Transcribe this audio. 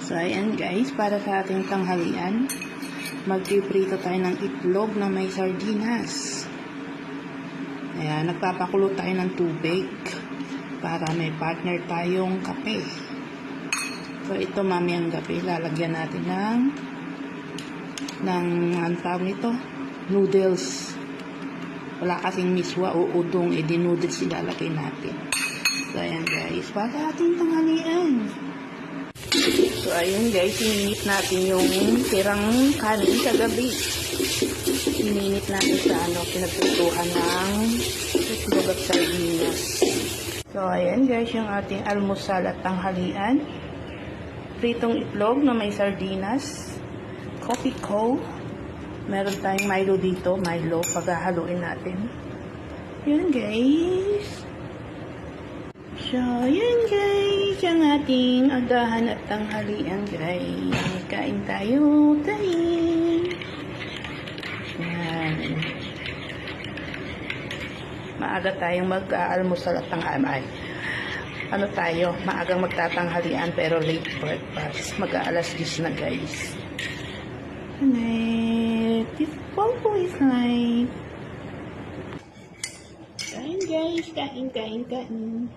So, ayan guys, para sa ating tanghalian, magpiprito tayo ng itlog na may sardinas. Ayan, nagpapakulo tayo ng tubig para may partner tayong kape. So, ito mamayang gabi, lalagyan natin ng tawag nito, noodles. Wala kasing miswa o udong, edi noodles ilalagay natin. So, ayan guys, para ating tanghalian. So, ayun guys, ininit natin yung tirang kanin sa gabi. Ininit natin sa pinagpituhan ng itlog at sardinas. So, ayan guys, yung ating almusal at tanghalian. Pritong itlog na may sardinas. Coffee co. Meron tayong Milo dito. Milo, paghahaluin natin. Yun guys. So, yun guys, ang ating agahan at tanghalian guys. Kain tayo, kain. Yan. Maaga tayong mag-aalmusal at tanghalian. Maagang magtatanghalian pero late breakfast. Mag-aalas 10 na guys. And this Popo is like, kain guys, kain.